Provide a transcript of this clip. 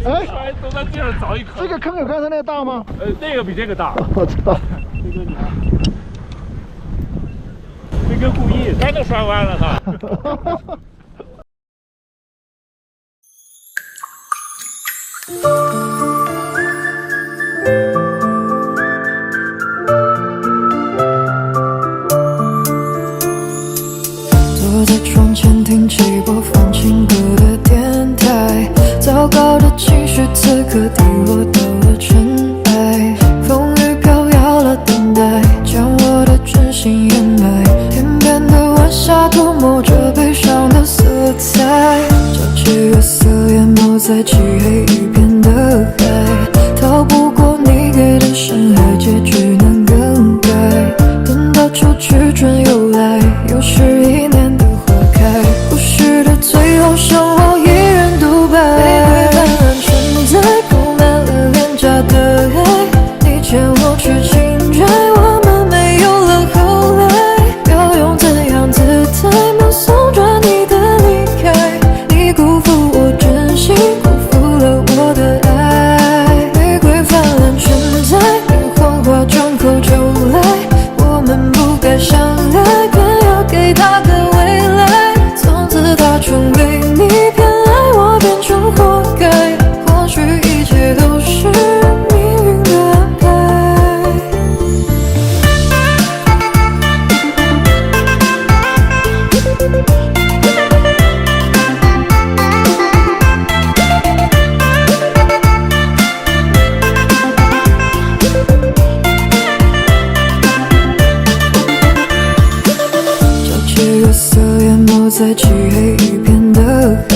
哎，都在地上凿一坑。这个坑有刚才那个大吗？那个比这个大。我操！这个你看，这个故意，他都摔歪了他。坐在窗前听起播放情歌的电台，糟糕的情绪此刻滴落到了尘埃，风雨飘摇了等待，将我的真心掩埋，天边的晚霞涂抹着悲伤的色彩，皎洁月色淹没在漆黑一片的海，逃不过你给的伤害，结局难更改，等到秋去春又来，又是一年的花开，故事的最后剩我一人独白，玫瑰斑斓存在，布满了廉价的爱，你牵我去情债，我们没有了后来，要用怎样姿态目送着你的离开，你辜负我真心，辜负了我的爱，玫瑰泛滥存在，你谎话张口就来，我们不该相爱，偏要给他个未来，从此他成为你，偏爱我变成活该，或许一切都是命运的安排。皎洁月色淹没在漆黑一片的海，